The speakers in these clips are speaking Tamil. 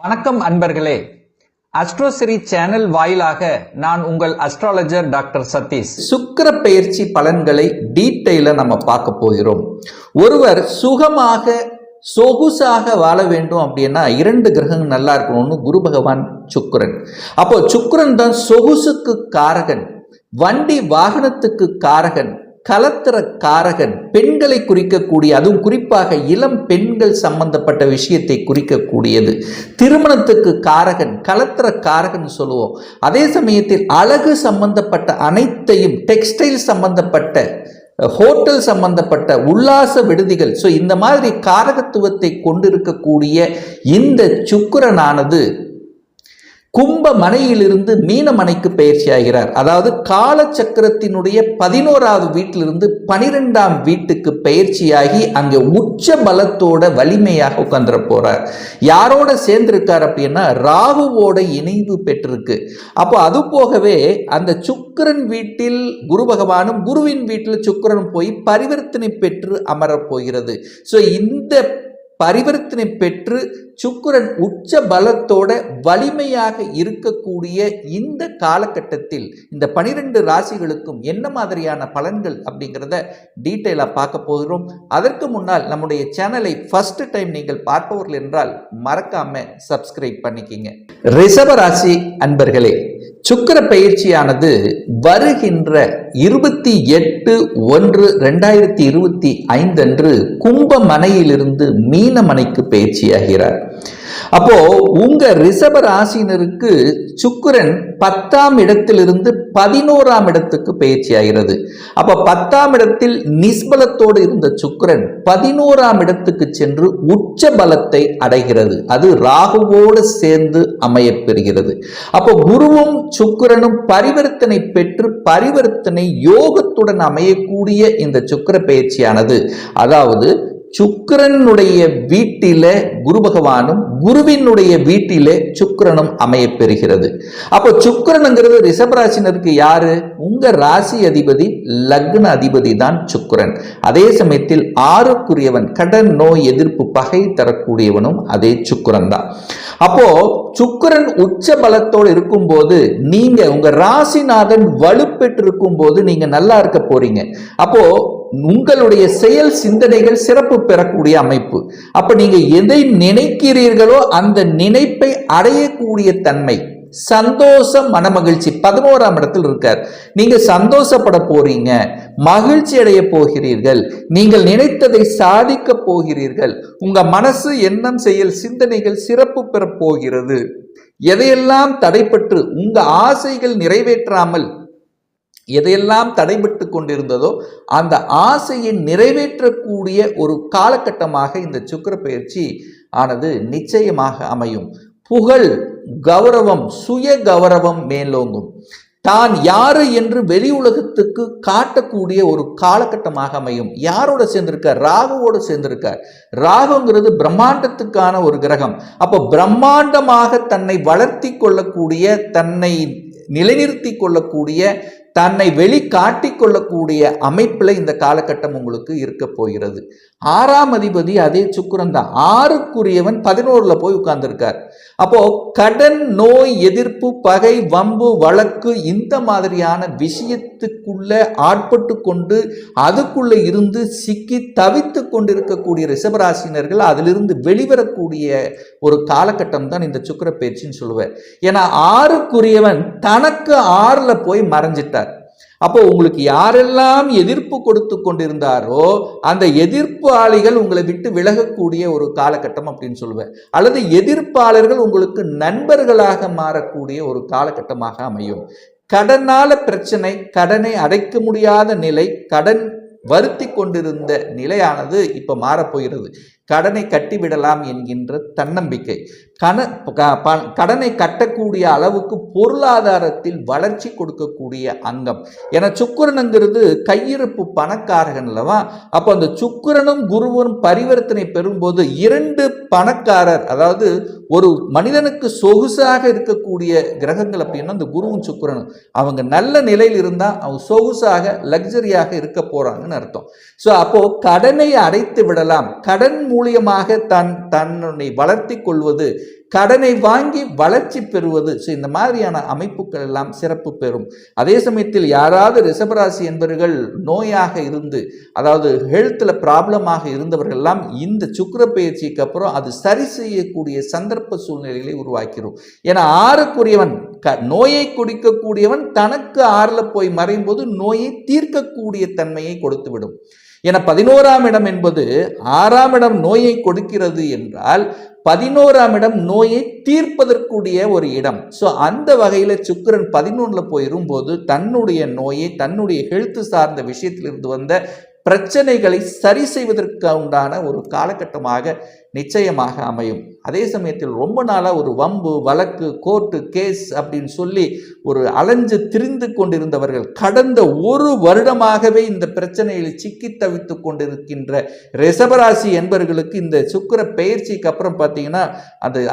வணக்கம் அன்பர்களே, அஸ்ட்ரோசிரி சேனல் வாயிலாக நான் உங்கள் அஸ்ட்ராலஜர் டாக்டர் சதீஷ். சுக்கிர பெயர்ச்சி பலன்களை டீட்டெயில நம்ம பார்க்க போகிறோம். ஒருவர் சுகமாக சொகுசாக வாழ வேண்டும் அப்படின்னா 2 கிரகங்கள் நல்லா இருக்கணும். ஒன்று குரு பகவான், சுக்கிரன். அப்போ சுக்கிரன் தான் சொகுசுக்கு காரகன், வண்டி வாகனத்துக்கு காரகன், கலத்திர காரகன், பெண்களை குறிக்கக்கூடிய, அதுவும் குறிப்பாக இளம் பெண்கள் சம்பந்தப்பட்ட விஷயத்தை குறிக்கக்கூடியது. திருமணத்துக்கு காரகன், கலத்திர காரகன் சொல்லுவோம். அதே சமயத்தில் அழகு சம்பந்தப்பட்ட அனைத்தையும், டெக்ஸ்டைல் சம்பந்தப்பட்ட, ஹோட்டல் சம்பந்தப்பட்ட, உல்லாச விடுதிகள், ஸோ இந்த மாதிரி காரகத்துவத்தை கொண்டிருக்கக்கூடிய இந்த சுக்கிரனானது கும்ப மனையிலிருந்து மீன மனைக்கு பயிற்சி ஆகிறார். அதாவது காலச்சக்கரத்தினுடைய 11வது வீட்டிலிருந்து 12ஆம் வீட்டுக்கு பயிற்சியாகி அங்கே உச்ச பலத்தோட வலிமையாக உட்கார்ந்துட போறார். யாரோட சேர்ந்திருக்கார் அப்படின்னா ராகுவோட இணைவு பெற்றிருக்கு. அப்போ அது போகவே அந்த சுக்கிரன் வீட்டில் குரு பகவானும், குருவின் வீட்டில் சுக்கிரனும் போய் பரிவர்த்தனை பெற்று அமரப் போகிறது. ஸோ இந்த பரிவர்த்தனை பெற்று சுக்கிரன் உச்ச பலத்தோட வலிமையாக இருக்கக்கூடிய இந்த காலகட்டத்தில் இந்த 12 ராசிகளுக்கும் என்ன மாதிரியான பலன்கள் அப்படிங்கிறத டீட்டெயிலாக பார்க்க போகிறோம். அதற்கு முன்னால் நம்முடைய சேனலை ஃபர்ஸ்ட் டைம் நீங்கள் பார்ப்பவர்கள் என்றால் மறக்காம சப்ஸ்கிரைப் பண்ணிக்கிங்க. ரிஷப ராசி அன்பர்களே, சுக்கிர பயிற்சியானது வருகின்ற 28/1/2025 அன்று கும்ப மனையிலிருந்து மீன மனைக்கு பயிற்சியாகிறார். அப்போ உங்க ரிஷப ராசினருக்கு சுக்கிரன் 10ஆம் இடத்திலிருந்து 11ஆம் இடத்துக்கு பயிற்சி ஆகிறது. அப்ப 10ஆம் இடத்தில் நிஸ்பலத்தோடு இருந்த சுக்கிரன் 11ஆம் இடத்துக்கு சென்று உச்ச பலத்தை அடைகிறது. அது ராகுவோடு சேர்ந்து அமையப் பெறுகிறது. அப்போ குருவும் சுக்கிரனும் பரிவர்த்தனை பெற்று பரிவர்த்தனை யோகத்துடன் அமையக்கூடிய இந்த சுக்கிர பயிற்சியானது, அதாவது சுக்கிரனுடைய வீட்டில குரு பகவானும், குருவினுடைய வீட்டிலே சுக்கிரனும் அமைய பெறுகிறது. அப்போ சுக்கிரனுங்கிறது ரிஷபராசினருக்கு யாரு? உங்க ராசி அதிபதி, லக்ன அதிபதி தான் சுக்கிரன். அதே சமயத்தில் 6க்குரியவன், கடன், நோய், எதிர்ப்பு, பகை தரக்கூடியவனும் அதே சுக்கிரன் தான். அப்போ சுக்கிரன் உச்ச பலத்தோடு இருக்கும் போது, நீங்க உங்க ராசிநாதன் வலுப்பெற்று இருக்கும் போது நீங்க நல்லா இருக்க போறீங்க. அப்போ உங்களுடைய செயல் சிந்தனைகள் சிறப்பு பெறக்கூடிய அமைப்பு. அப்ப நீங்க எதை நினைக்கிறீர்களோ அந்த நினைப்பை அடையக்கூடிய தன்மை, சந்தோஷம், மனமகிழ்ச்சி 11ஆம் இடத்தில் இருக்கார். நீங்க சந்தோஷப்பட போறீங்க, மகிழ்ச்சி அடைய போகிறீர்கள், நீங்கள் நினைத்ததை சாதிக்க போகிறீர்கள். உங்க மனசு, எண்ணம், செயல், சிந்தனைகள் சிறப்பு பெற போகிறது. எதையெல்லாம் தடைப்பட்டு உங்க ஆசைகள் நிறைவேற்றாமல் எதையெல்லாம் தடைபட்டு கொண்டிருந்ததோ அந்த ஆசையை நிறைவேற்றக்கூடிய ஒரு காலகட்டமாக இந்த சுக்கிர பயிற்சி ஆனது நிச்சயமாக அமையும். புகழ், கௌரவம், சுய கௌரவம் மேலோங்கும். தான் யாரு என்று வெளி உலகத்துக்கு காட்டக்கூடிய ஒரு காலகட்டமாக அமையும். யாரோட சேர்ந்திருக்கார்? ராகுவோடு சேர்ந்திருக்கார். ராகுங்கிறது பிரம்மாண்டத்துக்கான ஒரு கிரகம். அப்போ பிரம்மாண்டமாக தன்னை வளர்த்தி கொள்ளக்கூடிய, தன்னை நிலைநிறுத்தி கொள்ளக்கூடிய, தன்னை வெளிக்காட்டிக் கொள்ளக்கூடிய அமைப்பில் இந்த காலகட்டம் உங்களுக்கு இருக்க போகிறது. 6ஆம் அதிபதி அதே சுக்கிரன் தான். 6க்குரியவன் 11ல போய் உட்கார்ந்துருக்கார். அப்போ கடன், நோய், எதிர்ப்பு, பகை, வம்பு, வழக்கு, இந்த மாதிரியான விஷயத்துக்குள்ள ஆட்பட்டு கொண்டு அதுக்குள்ள இருந்து சிக்கி தவித்து கொண்டிருக்கக்கூடிய ரிஷபராசினர்கள் அதிலிருந்து வெளிவரக்கூடிய ஒரு காலகட்டம் தான் இந்த சுக்கிர பயிற்சின்னு சொல்லுவேன். ஏன்னா 6க்குரியவன் தனக்கு 6ல போய் மறைஞ்சிட்டார். அப்போ உங்களுக்கு யாரெல்லாம் எதிர்ப்பு கொடுத்து கொண்டிருந்தாரோ அந்த எதிர்ப்பாளிகள் உங்களை விட்டு விலகக்கூடிய ஒரு காலகட்டம் அப்படின்னு சொல்லுவேன். அல்லது எதிர்ப்பாளர்கள் உங்களுக்கு நண்பர்களாக மாறக்கூடிய ஒரு காலகட்டமாக அமையும். கடனால பிரச்சனை, கடனை அடைக்க முடியாத நிலை, கடன் வருத்தி கொண்டிருந்த நிலையானது இப்ப மாறப்போகிறது. கடனை கட்டிவிடலாம் என்கின்ற தன்னம்பிக்கை, கடனை கட்டக்கூடிய அளவுக்கு பொருளாதாரத்தில் வளர்ச்சி கொடுக்கக்கூடிய அங்கம். ஏன்னா சுக்கிரனுங்கிறது கையிருப்பு பணக்காரகன் அல்லவா? அப்போ அந்த சுக்கிரனும் குருவும் பரிவர்த்தனை பெறும்போது 2 பணக்காரர், அதாவது ஒரு மனிதனுக்கு சொகுசாக இருக்கக்கூடிய கிரகங்கள் அப்படின்னா அந்த குருவும் சுக்கிரனும், அவங்க நல்ல நிலையில் இருந்தால் அவங்க சொகுசாக லக்ஸரியாக இருக்க போறாங்கன்னு அர்த்தம். ஸோ அப்போ கடனை அடைத்து விடலாம், கடன் மூலம் மூலியமாக தன்னை வளர்த்தி கொள்வது, கடனை வாங்கி வளர்ச்சி பெறுவது. ஸோ இந்த மாதிரியான அமைப்புகள் எல்லாம் சிறப்பு பெறும். அதே சமயத்தில் யாராவது ரிஷபராசி என்பவர்கள் நோயாக இருந்து, அதாவது ஹெல்த்தில் ப்ராப்ளமாக இருந்தவர்கள் எல்லாம் இந்த சுக்கிர பயிற்சிக்கு அப்புறம் அது சரி செய்யக்கூடிய சந்தர்ப்ப சூழ்நிலைகளை உருவாக்கிறோம். ஏன்னா ஆறுக்குரியவன் நோயை குடிக்கக்கூடியவன் தனக்கு ஆறில் போய் மறையும் போது நோயை தீர்க்கக்கூடிய தன்மையை கொடுத்து விடும். என 11ஆம் இடம் என்பது 6ஆம் இடம் நோயை கொடுக்கிறது என்றால் 11ஆம் இடம் நோயை தீர்ப்பதற்குரிய ஒரு இடம். ஸோ அந்த வகையில் சுக்கிரன் 11ல் போயிரும்போது தன்னுடைய நோயை, தன்னுடைய ஹெல்த் சார்ந்த விஷயத்திலிருந்து வந்த பிரச்சனைகளை சரி செய்வதற்கு உண்டான ஒரு காலகட்டமாக நிச்சயமாக அமையும். அதே சமயத்தில் ரொம்ப நாளாக ஒரு வம்பு வழக்கு கோர்ட்டு கேஸ் அப்படின்னு சொல்லி ஒரு அலைஞ்சு திரிந்து கொண்டிருந்தவர்கள், கடந்த ஒரு வருடமாகவே இந்த பிரச்சனையில் சிக்கி தவித்து கொண்டிருக்கின்ற ரிஷபராசி என்பவர்களுக்கு இந்த சுக்கிர பெயர்ச்சிக்கு அப்புறம் பார்த்தீங்கன்னா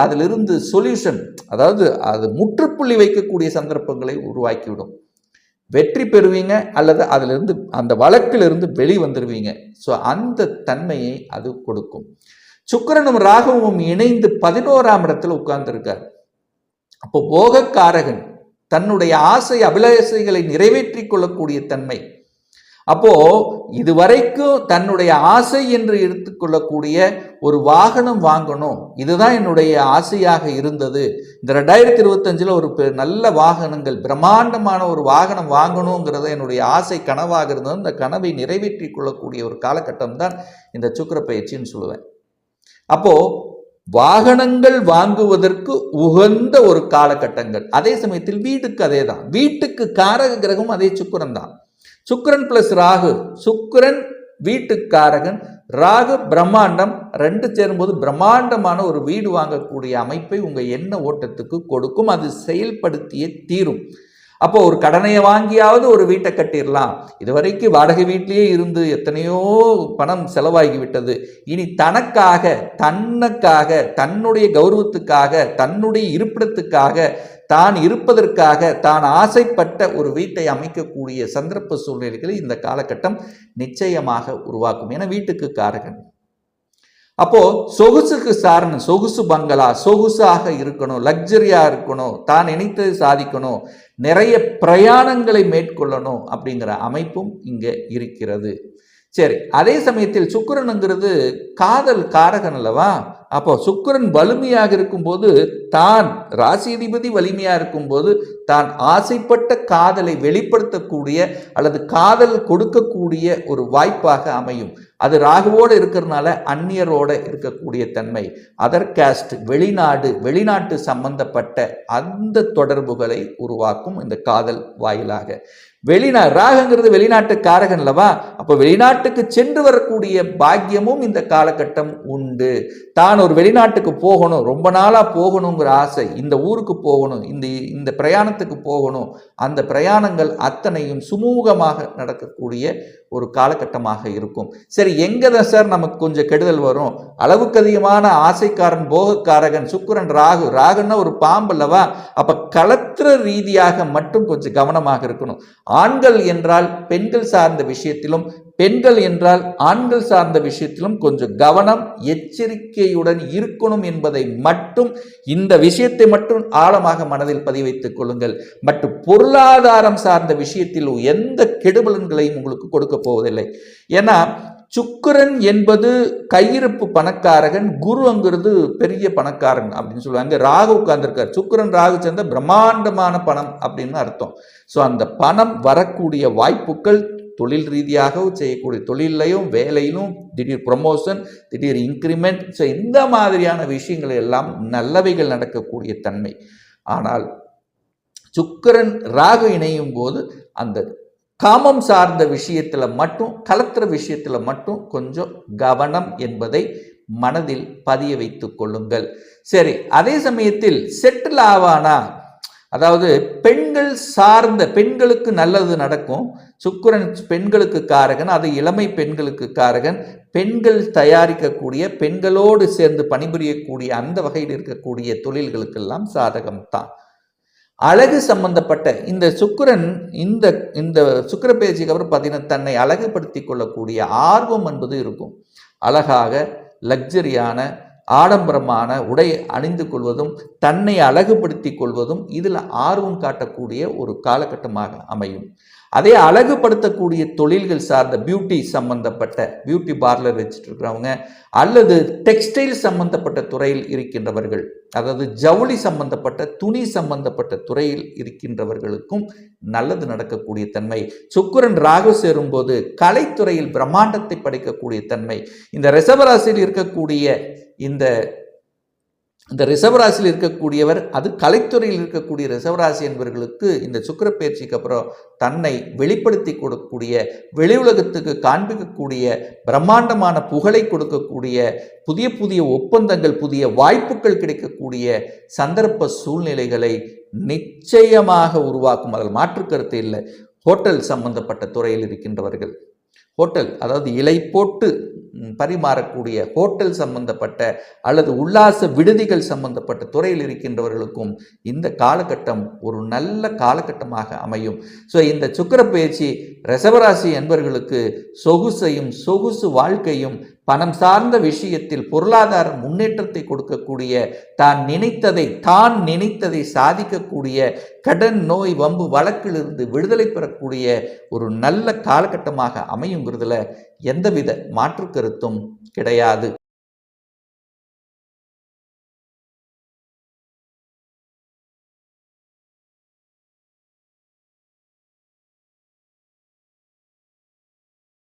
அதிலிருந்து சொல்யூஷன், அதாவது அது முற்றுப்புள்ளி வைக்கக்கூடிய சந்தர்ப்பங்களை உருவாக்கிவிடும். வெற்றி பெறுவீங்க, அல்லது அதிலிருந்து அந்த வழக்கிலிருந்து வெளிவந்துருவீங்க. ஸோ அந்த தன்மையை அது கொடுக்கும். சுக்கிரனும் ராகுவும் இணைந்து 11ஆம் இடத்துல உட்கார்ந்துருக்கார். அப்போ போகக்காரகன் தன்னுடைய ஆசை அபிலாஷைகளை நிறைவேற்றி கொள்ளக்கூடிய தன்மை. அப்போ இதுவரைக்கும் தன்னுடைய ஆசை என்று எடுத்துக்கொள்ளக்கூடிய ஒரு வாகனம் வாங்கணும், இதுதான் என்னுடைய ஆசையாக இருந்தது. இந்த 2025 ஒரு நல்ல வாகனங்கள், பிரம்மாண்டமான ஒரு வாகனம் வாங்கணுங்கிறத என்னுடைய ஆசை கனவாக இருந்தது. இந்த கனவை நிறைவேற்றி கொள்ளக்கூடிய ஒரு காலகட்டம் தான் இந்த சுக்கிர பயிற்சின்னு சொல்லுவேன். அப்போ வாகனங்கள் வாங்குவதற்கு உகந்த ஒரு காலகட்டங்கள். அதே சமயத்தில் வீட்டுக்கு அதே தான், வீட்டுக்கு காரக கிரகம் அதே சுக்கிரன் தான். சுக்கிரன் பிளஸ் ராகு, சுக்கிரன் வீட்டுக்காரகன், ராகு பிரம்மாண்டம், ரெண்டு சேரும்போது பிரம்மாண்டமான ஒரு வீடு வாங்கக்கூடிய அமைப்பை உங்க எண்ண ஓட்டத்துக்கு கொடுக்கும். அது செயல்படுத்தியே தீரும். அப்போ ஒரு கடனையை வாங்கியாவது ஒரு வீட்டை கட்டிடலாம். இதுவரைக்கும் வாடகை வீட்டிலேயே இருந்து எத்தனையோ பணம் செலவாகிவிட்டது. இனி தனக்காக, தன்னுடைய கௌரவத்துக்காக, தன்னுடைய இருப்பிடத்துக்காக, தான் இருப்பதற்காக, தான் ஆசைப்பட்ட ஒரு வீட்டை அமைக்கக்கூடிய சந்தர்ப்ப சூழ்நிலைகளை இந்த காலகட்டம் நிச்சயமாக உருவாக்கும். என வீட்டுக்கு காரகன். அப்போ சொகுசுக்கு சாரணம், சொகுசு பங்களா, சொகுசாக இருக்கணும், லக்ஸரியா இருக்கணும், தான் நினைத்தது சாதிக்கணும், நிறைய பிரயாணங்களை மேற்கொள்ளணும் அப்படிங்கிற அமைப்பும் இங்க இருக்கிறது. சரி, அதே சமயத்தில் சுக்கிரனுங்கிறது காதல் காரகன் அல்லவா? அப்போ சுக்கிரன் வலிமையாக இருக்கும்போது, தான் ராசிதிபதி வலிமையா இருக்கும்போது தான் ஆசைப்பட்ட காதலை வெளிப்படுத்தக்கூடிய அல்லது காதல் கொடுக்கக்கூடிய ஒரு வாய்ப்பாக அமையும். அது ராகுவோடு இருக்கிறதுனால அந்நியரோட இருக்கக்கூடிய தன்மை, அதர் காஸ்ட், வெளிநாட்டு சம்பந்தப்பட்ட அந்த தொடர்புகளை உருவாக்கும் இந்த காதல் வாயிலாக. ராகுங்கிறது வெளிநாட்டு காரகன் அல்லவா? அப்போ வெளிநாட்டுக்கு சென்று வரக்கூடிய பாக்கியமும் இந்த காலகட்டம் உண்டு. தான் ஒரு வெளிநாட்டுக்கு போகணும், ரொம்ப நாளா போகணுங்கிற ஆசை, இந்த ஊருக்கு போகணும், இந்த பிரயாணத்துக்கு போகணும், அந்த பிரயாணங்கள் அத்தனையும் சுமூகமாக நடக்கக்கூடிய ஒரு காலகட்டமாக இருக்கும். சரி, எங்கதான் சார் நமக்கு கொஞ்சம் கெடுதல் வரும்? அளவுக்கு அதிகமான ஆசைக்காரன், போகக்காரகன் சுக்கிரன், ராகுன்னா ஒரு பாம்பு அல்லவா? அப்ப களத்திர ரீதியாக மட்டும் கொஞ்சம் கவனமாக இருக்கணும். ஆண்கள் என்றால் பெண்கள் சார்ந்த விஷயத்திலும், பெண்கள் என்றால் ஆண்கள் சார்ந்த விஷயத்திலும் கொஞ்சம் கவனம், எச்சரிக்கையுடன் இருக்கணும் என்பதை மட்டும், இந்த விஷயத்தை மட்டும் ஆழமாக மனதில் பதிவைத்துக் கொள்ளுங்கள். மற்றும் பொருளாதாரம் சார்ந்த விஷயத்தில் எந்த கெடுபலன்களையும் உங்களுக்கு கொடுக்க போவதில்லை. ஏன்னா சுக்கிரன் என்பது கையிருப்பு பணக்காரகன், குருங்கிறது பெரிய பணக்காரன் அப்படின்னு சொல்லுவாங்க. ராகு உட்கார்ந்துருக்கார், சுக்கிரன் ராகு சேர்ந்த பிரம்மாண்டமான பணம் அப்படின்னு அர்த்தம். ஸோ அந்த பணம் வரக்கூடிய வாய்ப்புகள் தொழில் ரீதியாக செய்யக்கூடிய தொழிலையும் வேலையிலும் திடீர் ப்ரொமோஷன், திடீர் இன்க்ரிமெண்ட், ஸோ இந்த மாதிரியான விஷயங்கள் எல்லாம் நல்லவைகள் நடக்கக்கூடிய தன்மை. ஆனால் சுக்கிரன் ராகு இணையும் போது அந்த காமம் சார்ந்த விஷயத்துல மட்டும், கலத்திர விஷயத்துல மட்டும் கொஞ்சம் கவனம் என்பதை மனதில் பதிய வைத்துக் கொள்ளுங்கள். சரி, அதே சமயத்தில் செட்டில் ஆவானா, அதாவது பெண்கள் சார்ந்த, பெண்களுக்கு நல்லது நடக்கும். சுக்கிரன் பெண்களுக்கு காரகன், அது இளமை பெண்களுக்கு காரகன். பெண்கள் தயாரிக்கக்கூடிய, பெண்களோடு சேர்ந்து பணிபுரியக்கூடிய அந்த வகையில் இருக்கக்கூடிய தொழில்களுக்கெல்லாம் சாதகம்தான். அழகு சம்பந்தப்பட்ட இந்த சுக்கிரன், இந்த சுக்கிர பேச்சுக்கு அப்புறம் பார்த்தீங்கன்னா தன்னை அழகுபடுத்தி கொள்ளக்கூடிய ஆர்வம் என்பது இருக்கும். அழகாக லக்ஸரியான ஆடம்பரமான உடை அணிந்து கொள்வதும் தன்னை அழகுபடுத்தி கொள்வதும் இதில் ஆர்வம் காட்டக்கூடிய ஒரு காலகட்டமாக அமையும். அதே அழகுபடுத்தக்கூடிய தொழில்கள் சார்ந்த பியூட்டி சம்பந்தப்பட்ட பியூட்டி பார்லர் வச்சுட்டு இருக்கிறவங்க அல்லது டெக்ஸ்டைல் சம்பந்தப்பட்ட துறையில் இருக்கின்றவர்கள், அதாவது ஜவுளி சம்பந்தப்பட்ட துணி சம்பந்தப்பட்ட துறையில் இருக்கின்றவர்களுக்கும் நல்லது நடக்கக்கூடிய தன்மை. சுக்கிரன் ராகு சேரும்போது கலைத்துறையில் பிரம்மாண்டத்தை படைக்கக்கூடிய தன்மை. இந்த ரிஷபராசியில் இருக்கக்கூடிய இந்த ரிஷபராசியில் இருக்கக்கூடியவர், அது கலைத்துறையில் இருக்கக்கூடிய ரிஷபராசி என்பவர்களுக்கு இந்த சுக்கிர பயிற்சிக்கு அப்புறம் தன்னை வெளிப்படுத்தி கொடுக்கக்கூடிய, வெளி உலகத்துக்கு காண்பிக்கக்கூடிய, பிரம்மாண்டமான புகழை கொடுக்கக்கூடிய, புதிய புதிய ஒப்பந்தங்கள், புதிய வாய்ப்புகள் கிடைக்கக்கூடிய சந்தர்ப்ப சூழ்நிலைகளை நிச்சயமாக உருவாக்கும். அதில் மாற்று கருத்து இல்லை. ஹோட்டல் சம்பந்தப்பட்ட துறையில் இருக்கின்றவர்கள், ஹோட்டல் அதாவது இலை போட்டு பரிமாறக்கூடிய ஹோட்டல் சம்பந்தப்பட்ட அல்லது உல்லாச விடுதிகள் சம்பந்தப்பட்ட துறையில் இருக்கின்றவர்களுக்கும் இந்த காலகட்டம் ஒரு நல்ல காலகட்டமாக அமையும். ஸோ இந்த சுக்கிர பயிற்சி ரிஷபராசி என்பவர்களுக்கு சொகுசையும் சொகுசு வாழ்க்கையும் பணம் சார்ந்த விஷயத்தில் பொருளாதார முன்னேற்றத்தை கொடுக்கக்கூடிய, தான் நினைத்ததை சாதிக்கக்கூடிய, கடன் நோய் வம்பு வழக்கிலிருந்து விடுதலை பெறக்கூடிய ஒரு நல்ல காலகட்டமாக அமையுங்கிறதுல எந்தவித மாற்று கருத்தும் கிடையாது.